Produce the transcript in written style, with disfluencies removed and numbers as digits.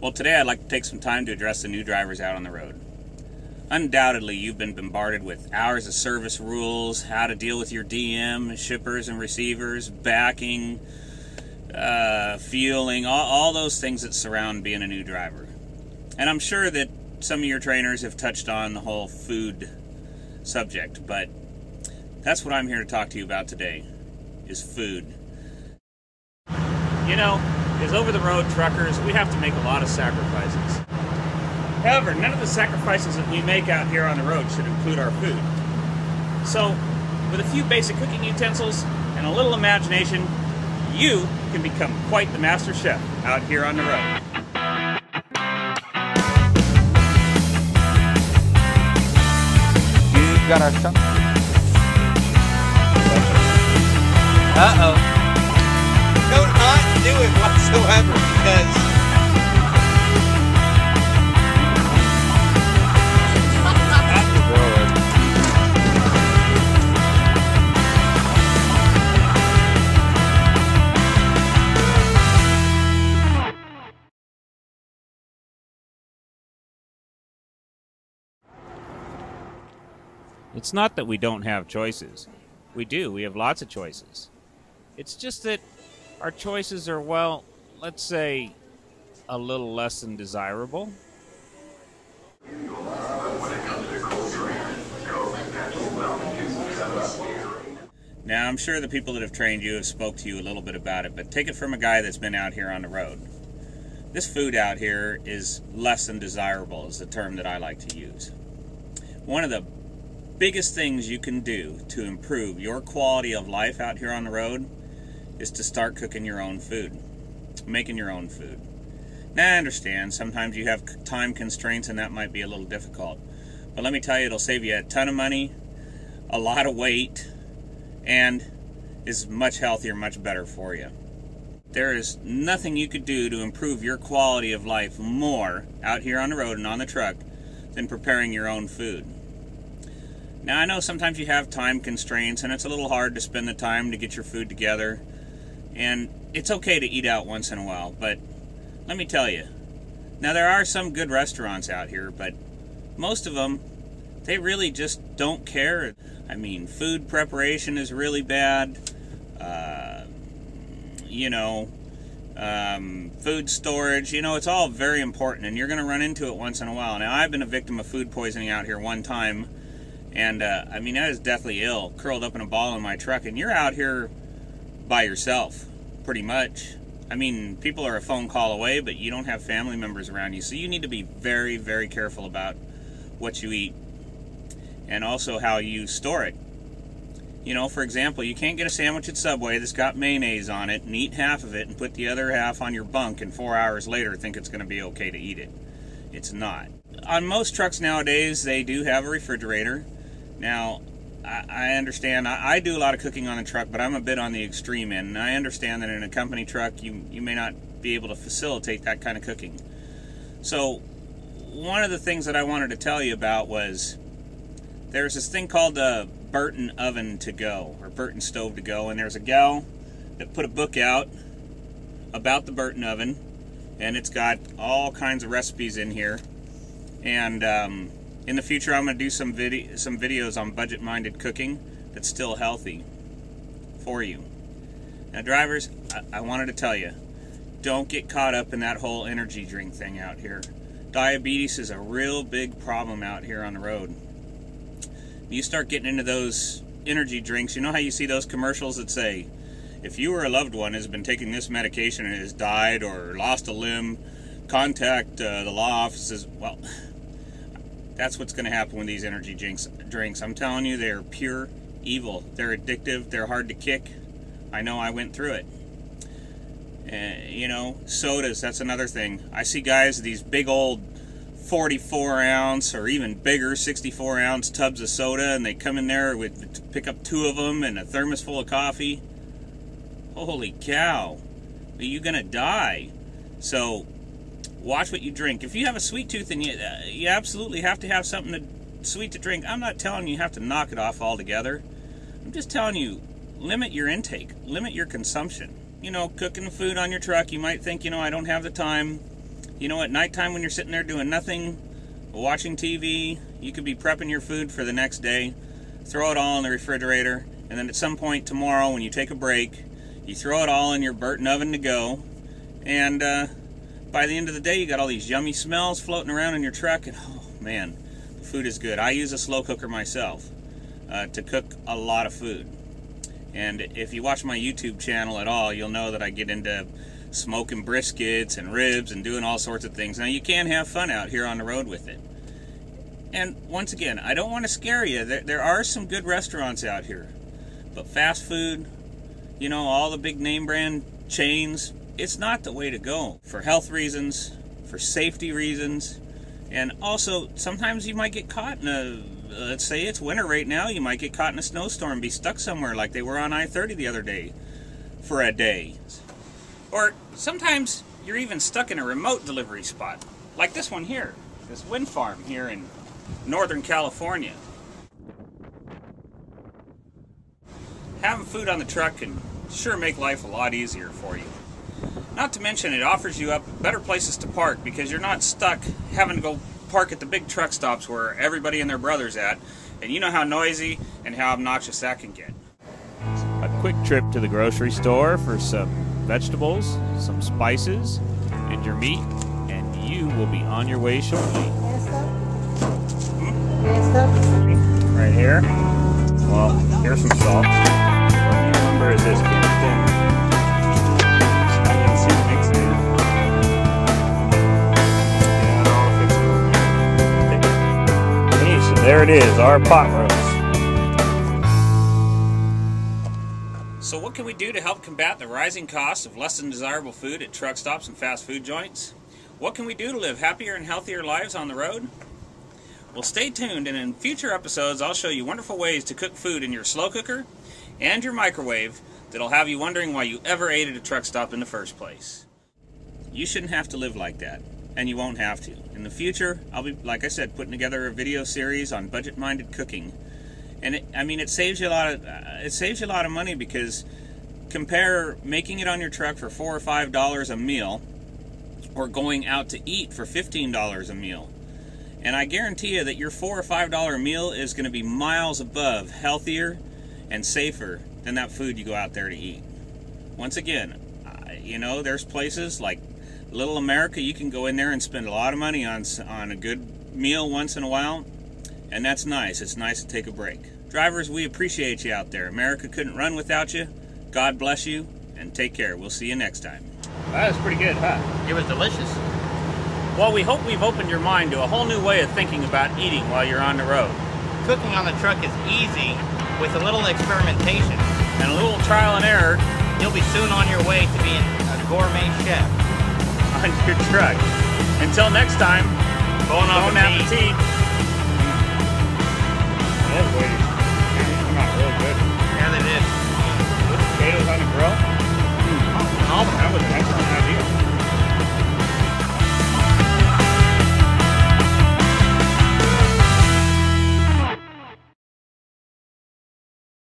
Well, today I'd like to take some time to address the new drivers out on the road. Undoubtedly, you've been bombarded with hours of service rules, how to deal with your DM, shippers and receivers, backing, fueling, all those things that surround being a new driver. And I'm sure that some of your trainers have touched on the whole food subject, but that's what I'm here to talk to you about today, is food. You know, as over-the-road truckers, we have to make a lot of sacrifices. However, none of the sacrifices that we make out here on the road should include our food. So, with a few basic cooking utensils and a little imagination, you can become quite the master chef out here on the road. You got our stuff? Uh-oh. Do not do it whatsoever, because It's not that we don't have choices. We do. We have lots of choices. It's just that our choices are, well, let's say, a little less than desirable. Now, I'm sure the people that have trained you have spoke to you a little bit about it, but take it from a guy that's been out here on the road. This food out here is less than desirable, is the term that I like to use. One of the biggest things you can do to improve your quality of life out here on the road is to start cooking your own food, making your own food. Now, I understand sometimes you have time constraints and that might be a little difficult, but let me tell you, it'll save you a ton of money, a lot of weight, and is much healthier, much better for you. There is nothing you could do to improve your quality of life more out here on the road and on the truck than preparing your own food. Now, I know sometimes you have time constraints and it's a little hard to spend the time to get your food together, and it's okay to eat out once in a while, but let me tell you, now there are some good restaurants out here, but most of them, they really just don't care. I mean, food preparation is really bad, food storage, it's all very important, and you're going to run into it once in a while. Now, I've been a victim of food poisoning out here one time, and I was deathly ill, curled up in a ball in my truck, and you're out here by yourself, pretty much. I mean, people are a phone call away, but you don't have family members around you, so you need to be very, very careful about what you eat, and also how you store it. For example, you can't get a sandwich at Subway that's got mayonnaise on it and eat half of it and put the other half on your bunk and 4 hours later think it's going to be okay to eat it. It's not. On most trucks nowadays, they do have a refrigerator. Now, I understand, I do a lot of cooking on the truck, but I'm a bit on the extreme end, and I understand that in a company truck, you may not be able to facilitate that kind of cooking. So, one of the things that I wanted to tell you about was, there's this thing called the Burton Oven to Go, or Burton Stove to Go, and there's a gal that put a book out about the Burton Oven, and it's got all kinds of recipes in here, and in the future, I'm going to do some videos on budget-minded cooking that's still healthy for you. Now, drivers, I wanted to tell you, don't get caught up in that whole energy drink thing out here. Diabetes is a real big problem out here on the road. You start getting into those energy drinks, you know how you see those commercials that say, if you or a loved one has been taking this medication and has died or lost a limb, contact the law offices. Well, that's what's going to happen with these energy drinks. I'm telling you, they're pure evil. They're addictive. They're hard to kick. I know, I went through it. Sodas, that's another thing. I see guys, these big old 44-ounce or even bigger 64-ounce tubs of soda, and they come in there to pick up 2 of them and a thermos full of coffee. Holy cow. Are you going to die? So, watch what you drink. If you have a sweet tooth and you absolutely have to have something sweet to drink, I'm not telling you have to knock it off altogether. I'm just telling you, limit your intake, limit your consumption. Cooking food on your truck, you might think, I don't have the time. You know, at nighttime when you're sitting there doing nothing, watching TV, you could be prepping your food for the next day, throw it all in the refrigerator, and then at some point tomorrow when you take a break, you throw it all in your Burton oven to go, and by the end of the day you got all these yummy smells floating around in your truck, and oh man, the food is good. I use a slow cooker myself to cook a lot of food. And if you watch my YouTube channel at all, you'll know that I get into smoking briskets and ribs and doing all sorts of things. Now, you can have fun out here on the road with it. And once again, I don't want to scare you. There are some good restaurants out here. But fast food, you know, all the big name brand chains, it's not the way to go. For health reasons, for safety reasons, and also sometimes you might get caught in a, let's say it's winter right now, you might get caught in a snowstorm, be stuck somewhere like they were on I-30 the other day for a day. Or sometimes you're even stuck in a remote delivery spot, like this one here, this wind farm here in Northern California. Having food on the truck can sure make life a lot easier for you. Not to mention it offers you up better places to park because you're not stuck having to go park at the big truck stops where everybody and their brother's at, and you know how noisy and how obnoxious that can get. A quick trip to the grocery store for some vegetables, some spices, and your meat, and you will be on your way shortly. Right here. Well, here's some salt. What number is this? There it is, our pot roast. So what can we do to help combat the rising costs of less than desirable food at truck stops and fast food joints? What can we do to live happier and healthier lives on the road? Well, stay tuned, and in future episodes I'll show you wonderful ways to cook food in your slow cooker and your microwave that'll have you wondering why you ever ate at a truck stop in the first place. You shouldn't have to live like that. And you won't have to. In the future, I'll be, like I said, putting together a video series on budget-minded cooking, and it saves you a lot of money because compare making it on your truck for $4 or $5 a meal, or going out to eat for $15 a meal, and I guarantee you that your $4 or $5 meal is going to be miles above healthier and safer than that food you go out there to eat. Once again, you know, there's places like Little America, you can go in there and spend a lot of money on a good meal once in a while, and that's nice. It's nice to take a break. Drivers, we appreciate you out there. America couldn't run without you. God bless you, and take care. We'll see you next time. That was pretty good, huh? It was delicious. Well, we hope we've opened your mind to a whole new way of thinking about eating while you're on the road. Cooking on the truck is easy with a little experimentation. And a little trial and error. You'll be soon on your way to being a gourmet chef on your truck. Until next time, bon appetit.